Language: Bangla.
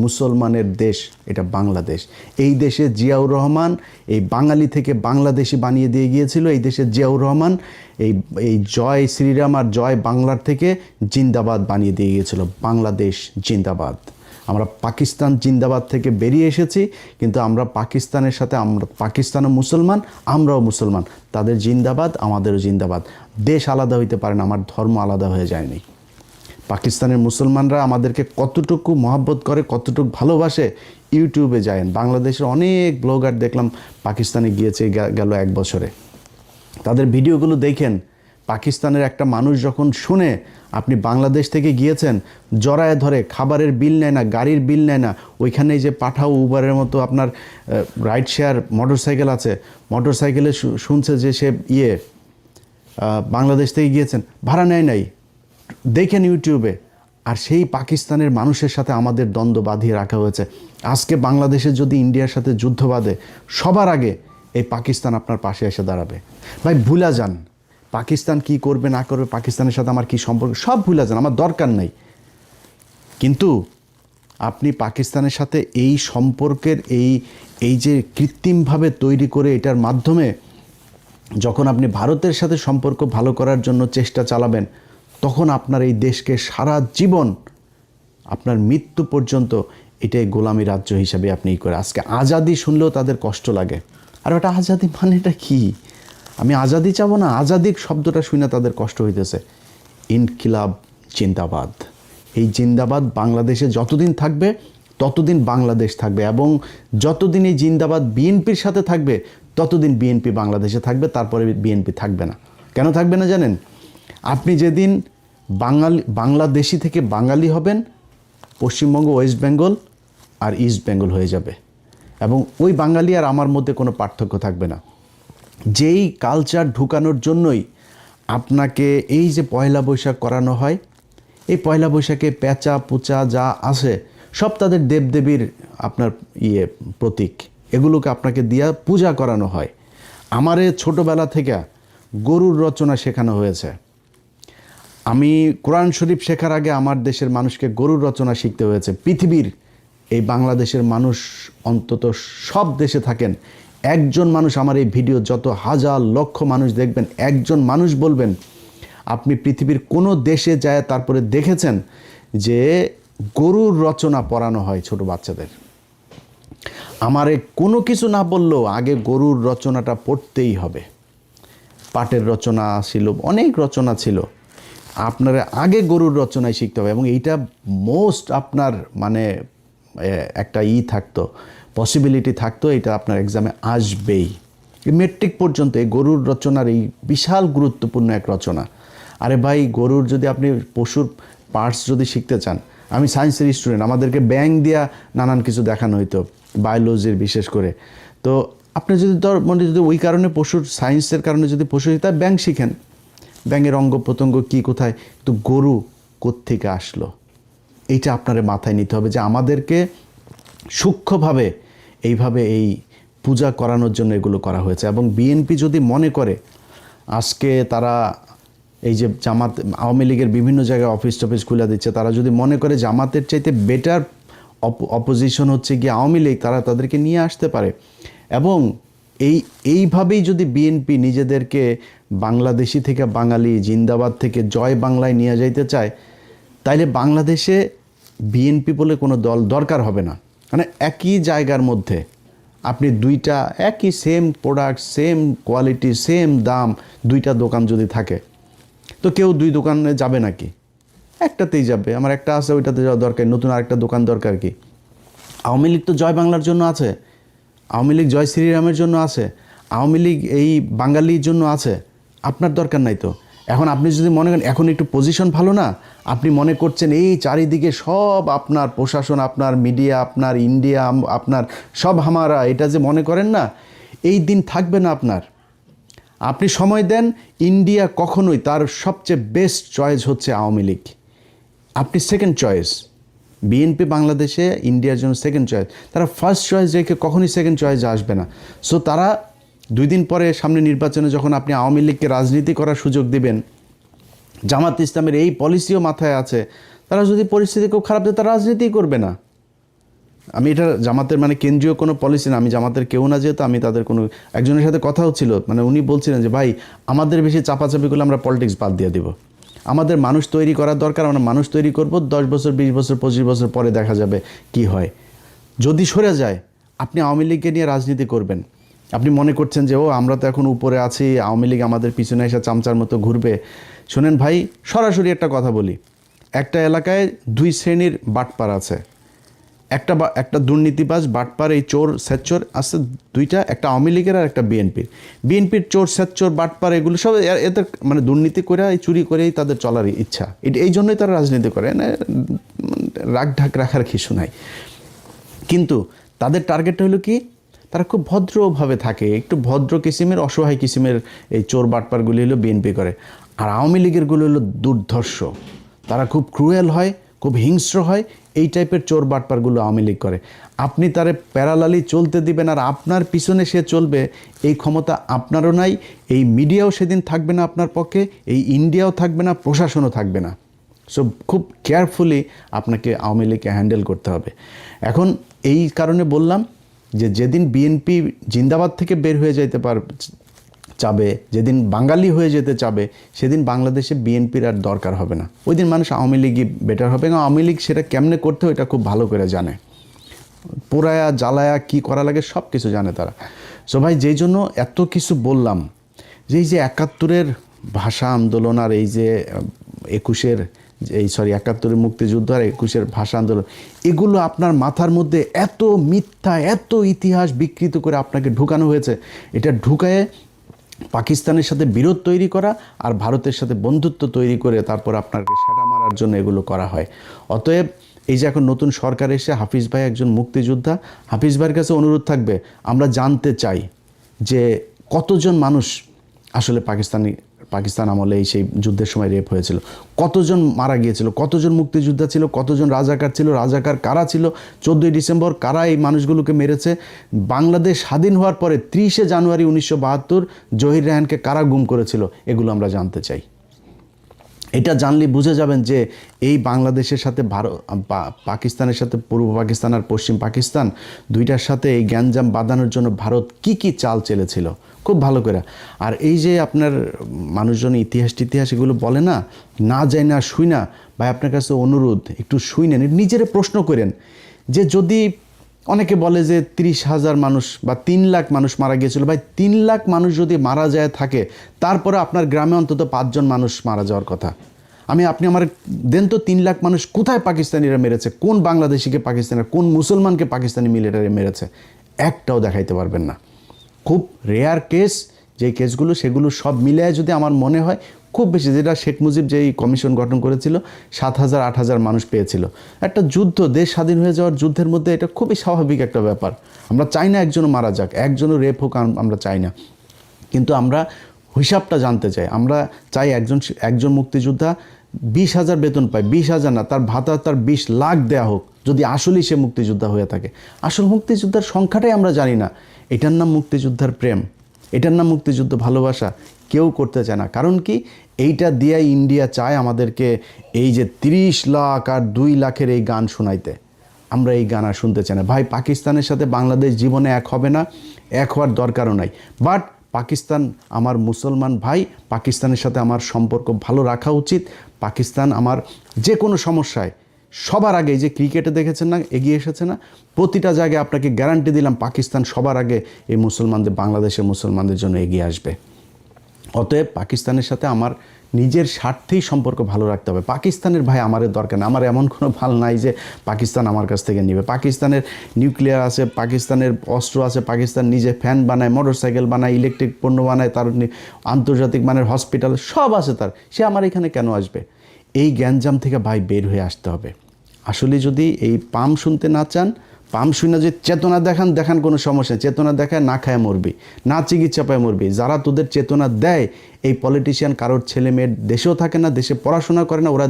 মুসলমানের দেশ এটা বাংলাদেশ। এই দেশে জিয়াউর রহমান এই বাঙালি থেকে বাংলাদেশি বানিয়ে দিয়ে গিয়েছিল। এই দেশে জিয়াউর রহমান এই এই জয় শ্রীরাম আর জয় বাংলার থেকে জিন্দাবাদ বানিয়ে দিয়ে গিয়েছিল। বাংলাদেশ জিন্দাবাদ। আমরা পাকিস্তান জিন্দাবাদ থেকে বেরিয়ে এসেছি, কিন্তু আমরা পাকিস্তানের সাথে, আমরা পাকিস্তানও মুসলমান, আমরাও মুসলমান। তাদের জিন্দাবাদ, আমাদেরও জিন্দাবাদ। দেশ আলাদা হইতে পারে না, আমার ধর্ম আলাদা হয়ে যায়নি। পাকিস্তানের মুসলমানরা আমাদেরকে কতটুকু মহব্বত করে, কতটুকু ভালোবাসে, ইউটিউবে যায়। বাংলাদেশের অনেক ব্লগার দেখলাম পাকিস্তানে গিয়েছে গেল 1 বছরে। তাদের ভিডিওগুলো দেখেন। পাকিস্তানের একটা মানুষ যখন শুনে আপনি বাংলাদেশ থেকে গিয়েছেন, জড়ায় ধরে, খাবারের বিল নেয় না, গাড়ির বিল নেয় না। ওইখানে যে পাঠাও, উবারের মতো আপনার রাইড শেয়ার মোটরসাইকেল আছে, মোটরসাইকেলে শুনছে যে সে বাংলাদেশ থেকে গিয়েছেন, ভাড়া নেয় নাই, দেখেন ইউটিউবে। আর সেই পাকিস্তানের মানুষের সাথে আমাদের দ্বন্দ্ব বাঁধিয়ে রাখা হয়েছে। আজকে বাংলাদেশের যদি ইন্ডিয়ার সাথে যুদ্ধ বাঁধে, সবার আগে এই পাকিস্তান আপনার পাশে এসে দাঁড়াবে। ভাই ভুলা যান পাকিস্তান কি করবে না করবে, পাকিস্তানের সাথে আমার কি সম্পর্ক, সব ভুলা যান, আমার দরকার নেই। কিন্তু আপনি পাকিস্তানের সাথে এই সম্পর্কের এই যে কৃত্রিমভাবে তৈরি করে, এটার মাধ্যমে যখন আপনি ভারতের সাথে সম্পর্ক ভালো করার জন্য চেষ্টা চালাবেন, তখন আপনার এই দেশকে সারা জীবন, আপনার মৃত্যু পর্যন্ত এটাই গোলামি রাজ্য হিসাবে আপনি করে। আজকে আজাদি শুনলেও তাদের কষ্ট লাগে। আর ওটা আজাদি মানেটা কি? আমি আজাদি চাবো না, আজাদি শব্দটা শুনে তাদের কষ্ট হইতেছে। ইনকিলাব জিন্দাবাদ। এই জিন্দাবাদ বাংলাদেশে যতদিন থাকবে ততদিন বাংলাদেশ থাকবে, এবং যতদিন এই জিন্দাবাদ বিএনপির সাথে থাকবে ততদিন বিএনপি বাংলাদেশে থাকবে, তারপরে বিএনপি থাকবে না। কেন থাকবে না জানেন? আপনি যেদিন বাংলাদেশি থেকে বাঙালি হবেন, পশ্চিমবঙ্গ, ওয়েস্ট বেঙ্গল আর ইস্ট বেঙ্গল হয়ে যাবে, এবং ওই বাঙালি আর আমার মধ্যে কোনো পার্থক্য থাকবে না। যেই কালচার ঢুকানোর জন্যই আপনাকে এই যে পয়লা বৈশাখ করানো হয়, এই পয়লা বৈশাখে পেঁচা পুচা যা আছে সব তাদের দেবদেবীর আপনার প্রতীক, এগুলোকে আপনাকে দিয়া পূজা করানো হয়। আমারে ছোটোবেলা থেকে গরুর রচনা শেখানো হয়েছে। আমি কোরআন শরীফ শেখার আগে আমার দেশের মানুষকে গরুর রচনা শিখতে হয়েছে। পৃথিবীর এই বাংলাদেশের মানুষ, অন্তত সব দেশে থাকেন, একজন মানুষ, আমার এই ভিডিও যত হাজার লক্ষ মানুষ দেখবেন, একজন মানুষ বলবেন আপনি পৃথিবীর কোনো দেশে যায় তারপরে দেখেছেন যে গরুর রচনা পড়ানো হয় ছোট বাচ্চাদের। আমারে কোনো কিছু না বললেও আগে গরুর রচনাটা পড়তেই হবে। পাটের রচনা ছিল, অনেক রচনা ছিল, আপনার আগে গরুর রচনায় শিখতে হবে। এবং এইটা মোস্ট আপনার মানে একটা থাকতো, পসিবিলিটি থাকতো, এটা আপনার এক্সামে আসবেই। মেট্রিক পর্যন্ত এই গরুর রচনার এই বিশাল গুরুত্বপূর্ণ এক রচনা। আরে ভাই, গরুর যদি আপনি পশুর পার্টস যদি শিখতে চান, আমি সায়েন্সের স্টুডেন্ট, আমাদেরকে ব্যাঙ দিয়া নানান কিছু দেখানো হইতো, বায়োলজির বিশেষ করে। তো আপনি যদি মানে যদি ওই কারণে পশুর সায়েন্সের কারণে যদি পশু শিখতে ব্যাঙ শিখেন, ব্যাঙের অঙ্গ প্রত্যঙ্গ কী কোথায়, তো গরু কোত্থেকে আসলো, এইটা আপনার মাথায় নিতে হবে যে আমাদেরকে সূক্ষ্মভাবে এইভাবে এই পূজা করানোর জন্য এগুলো করা হয়েছে। এবং বিএনপি যদি মনে করে আজকে তারা এই যে জামাত, আওয়ামী লীগের বিভিন্ন জায়গায় অফিস টফিস খুলে দিচ্ছে, তারা যদি মনে করে জামাতের চাইতে বেটার অপোজিশন হচ্ছে গিয়ে আওয়ামী লীগ, তারা তাদেরকে নিয়ে আসতে পারে। এবং এইভাবেই যদি বিএনপি নিজেদেরকে বাংলাদেশি থেকে বাঙালি, জিন্দাবাদ থেকে জয় বাংলায় নিয়ে যাইতে চায়, তাইলে বাংলাদেশে বিএনপি বলে কোনো দল দরকার হবে না। মানে একই জায়গার মধ্যে আপনি দুইটা একই same product, same quality, same দাম, দুইটা দোকান যদি থাকে, তো কেউ দুই দোকানে যাবে নাকি? একটাতেই যাবে। আমার একটা আছে, ওইটাতে যাওয়া দরকার, নতুন আরেকটা দোকান দরকার কি? আওয়ামী লীগ তো জয় বাংলার জন্য আছে, আওয়ামী লীগ জয় শ্রীরামের জন্য আছে, আওয়ামী লীগ এই বাঙালির জন্য আছে, আপনার দরকার নাই তো। এখন আপনি যদি মনে করেন এখন একটু পজিশন ভালো না, আপনি মনে করছেন এই চারিদিকে সব আপনার প্রশাসন, আপনার মিডিয়া, আপনার ইন্ডিয়া, আপনার সব হামারা, এটা যে মনে করেন না, এই দিন থাকবে না আপনার। আপনি সময় দেন, ইন্ডিয়া কখনোই তার সবচেয়ে বেস্ট চয়েস হচ্ছে আওয়ামী লীগ। আপনি সেকেন্ড চয়েস, বিএনপি বাংলাদেশে ইন্ডিয়ার জন্য সেকেন্ড চয়েস, তারা ফার্স্ট চয়েস রেখে কখনই সেকেন্ড চয়েসে আসবে না। সো তারা 2 দিন পরে সামনে নির্বাচনে যখন আপনি আওয়ামী লীগকে রাজনীতি করার সুযোগ দিবেন, জামাত ইসলামের এই পলিসিও মাথায় আছে, তারা যদি পরিস্থিতি খুব খারাপ দেয় তারা রাজনীতিই করবে না। আমি এটা জামাতের মানে কেন্দ্রীয় কোনো পলিসি না, আমি জামাতের কেউ না, যেহেতু আমি তাদের কোনো একজনের সাথে কথা হচ্ছিল, মানে উনি বলছিলেন যে ভাই আমাদের বেশি চাপাচাপি করলে আমরা পলিটিক্স বাদ দিয়ে দিব, আমাদের মানুষ তৈরি করার দরকার, আমরা মানুষ তৈরি করব, 10 বছর 20 বছর 25 বছর পরে দেখা যাবে কি হয়। যদি সরে যায় আপনি আওয়ামী লীগকে নিয়ে রাজনীতি করবেন, আপনি মনে করছেন যে ও আমরা তো এখন উপরে আছি, আওয়ামী লীগ আমাদের পিছনে এসে চামচার মতো ঘুরবে। শোনেন ভাই, সরাসরি একটা কথা বলি, একটা এলাকায় 2 শ্রেণীর বাটপার আছে, একটা দুর্নীতিবাজ বাটপার, এই চোর সেচ্চোর আছে দুইটা, একটা আওয়ামী লীগের আর একটা বিএনপির চোর সেচ্চোর বাটপার এগুলো সব এদের মানে দুর্নীতি করে এই চুরি করেই তাদের চলার ইচ্ছা, এই জন্যই তারা রাজনীতি করে, রাগ ঢাক রাখার কিছু নাই। কিন্তু তাদের টার্গেটটা হলো কি, তারা খুব ভদ্রভাবে থাকে, একটু ভদ্র কিসিমের অসহায় কিসিমের এই চোর বাটপারগুলি হলো বিএনপি করে। আর আওয়ামী লীগেরগুলো হলো দুর্ধর্ষ, তারা খুব ক্রুয়েল হয়, খুব হিংস্র হয়, এই টাইপের চোর বাটপারগুলো আওয়ামী লীগ করে। আপনি তারে প্যারালালি চলতে দিবেন আর আপনার পিছনে সে চলবে, এই ক্ষমতা আপনারও নাই, এই মিডিয়াও সেদিন থাকবে না আপনার পক্ষে, এই ইন্ডিয়াও থাকবে না, প্রশাসনও থাকবে না। সো খুব কেয়ারফুলি আপনাকে আওয়ামী লীগকে হ্যান্ডেল করতে হবে। এখন এই কারণে বললাম যে যেদিন বিএনপি জিন্দাবাদ থেকে বের হয়ে যেতে চাবে, যেদিন বাঙালি হয়ে যেতে চাবে, সেদিন বাংলাদেশে বিএনপির আর দরকার হবে না, ওই দিন মানুষ আওয়ামী লীগই বেটার হবে। এবং আওয়ামী লীগ সেটা কেমনে করতে হয় এটা খুব ভালো করে জানে, পোড়ায়া জ্বালায়া কী করা লাগে সব কিছু জানে তারা। সো ভাই, যেই জন্য এত কিছু বললাম, যে এই যে 71-এর ভাষা আন্দোলন আর এই যে 71-এর মুক্তিযুদ্ধ আর 21-এর ভাষা আন্দোলন, এগুলো আপনার মাথার মধ্যে এত মিথ্যা, এত ইতিহাস বিকৃত করে আপনাকে ঢুকানো হয়েছে। এটা ঢুকায়ে পাকিস্তানের সাথে বিরোধ তৈরি করা আর ভারতের সাথে বন্ধুত্ব তৈরি করে তারপর আপনাকে সেটা মারার জন্য এগুলো করা হয়। অতএব এই যে এখন নতুন সরকার এসে, হাফিজ ভাই একজন মুক্তিযোদ্ধা, হাফিজ ভাইয়ের কাছে অনুরোধ থাকবে, আমরা জানতে চাই যে কতজন মানুষ আসলে পাকিস্তান আমলে সেই যুদ্ধের সময় রেপ হয়েছিল, কতজন মারা গিয়েছিল, কতজন মুক্তিযোদ্ধা ছিল, কতজন রাজাকার ছিল, রাজাকার কারা ছিল, 14ই ডিসেম্বর কারা এই মানুষগুলোকে মেরেছে, বাংলাদেশ স্বাধীন হওয়ার পরে 30শে জানুয়ারি 1972 জহির রায়হানকে কারা গুম করেছিল, এগুলো আমরা জানতে চাই। এটা জানলে বুঝে যাবেন যে এই বাংলাদেশের সাথে পাকিস্তানের সাথে পূর্ব পাকিস্তান আর পশ্চিম পাকিস্তান দুইটার সাথে এই গ্যাঞ্জাম বাঁধানোর জন্য ভারত কি চাল চেলেছিল খুব ভালো করে। আর এই যে আপনার মানুষজন ইতিহাস এগুলো বলে না যায় না শুই না, ভাই আপনার কাছে অনুরোধ একটু শুই নেন, নিজের প্রশ্ন করেন যে যদি অনেকে বলে যে 30,000 মানুষ বা 3 লাখ মানুষ মারা গিয়েছিল, ভাই 3 লাখ মানুষ যদি মারা যায় থাকে, তারপরে আপনার গ্রামে অন্তত 5 জন মানুষ মারা যাওয়ার কথা। আপনি আমার দেন তো 3 লাখ মানুষ কোথায় পাকিস্তানিরা মেরেছে, কোন বাংলাদেশিকে পাকিস্তানিরা, কোন মুসলমানকে পাকিস্তানি মিলিটারি মেরেছে, একটাও দেখাইতে পারবেন না। খুব রেয়ার কেস, যে কেসগুলো সেগুলো সব মিলিয়ে যদি আমার মনে হয় খুব বেশি, যেটা শেখ মুজিব যেই কমিশন গঠন করেছিল 7,000-8,000 মানুষ পেয়েছিল। একটা যুদ্ধ, দেশ স্বাধীন হয়ে যাওয়ার যুদ্ধের মধ্যে এটা খুবই স্বাভাবিক একটা ব্যাপার। আমরা চাই না একজনও মারা যাক, একজনও রেপ হোক, আমরা চাই না, কিন্তু আমরা হিসাবটা জানতে চাই। আমরা চাই একজন মুক্তিযোদ্ধা 20,000 বেতন পায়, 20,000 না, তার ভাতা তার 20 লাখ দেয়া হোক, যদি আসলেই সে মুক্তিযোদ্ধা হয়ে থাকে। আসল মুক্তিযোদ্ধার সংখ্যাটাই আমরা জানি না। এটার নাম মুক্তিযোদ্ধার প্রেম, এটার নাম মুক্তিযুদ্ধ ভালোবাসা, কেউ করতে চায় না। কারণ কি, এইটা দিয়ে ইন্ডিয়া চায় আমাদেরকে এই যে 30 লাখ আর 2 লাখের এই গান শোনাইতে। আমরা এই গান আর শুনতে চাই না। ভাই, পাকিস্তানের সাথে বাংলাদেশ জীবনে এক হবে না, এক হওয়ার দরকারও নাই। বাট পাকিস্তান আমার মুসলমান ভাই, পাকিস্তানের সাথে আমার সম্পর্ক ভালো রাখা উচিত। পাকিস্তান আমার যে কোনো সমস্যায় সবার আগে, যে ক্রিকেটে দেখেছেন না এগিয়ে এসেছে না, প্রতিটা জায়গায় আপনাকে গ্যারান্টি দিলাম পাকিস্তান সবার আগে এই বাংলাদেশের মুসলমানদের জন্য এগিয়ে আসবে। অতএব পাকিস্তানের সাথে আমার নিজের স্বার্থেই সম্পর্ক ভালো রাখতে হবে। পাকিস্তানের ভাই আমাদের দরকার না, আমার এমন কোনো ভাল নাই যে পাকিস্তান আমার কাছ থেকে নেবে। পাকিস্তানের নিউক্লিয়ার আছে, পাকিস্তানের অস্ত্র আছে, পাকিস্তান নিজে ফ্যান বানায়, মোটরসাইকেল বানায়, ইলেকট্রিক পণ্য বানায়, তার আন্তর্জাতিক মানের হসপিটাল সব আছে তার, সে আমার এখানে কেন আসবে? এই গ্যাঞ্জাম থেকে ভাই বের হয়ে আসতে হবে। আসলে যদি এই পাম শুনতে না চান, পাম শুনে যে চেতনা দেখান কোনো সমস্যা, চেতনা দেখায় না খায় মরবি, না চিকিৎসা পায় মরবি। যারা তোদের চেতনা দেয়, এই পলিটিশিয়ান কারোর ছেলে মেয়ের দেশেও থাকে না, দেশে পড়াশোনা করে না, ওরা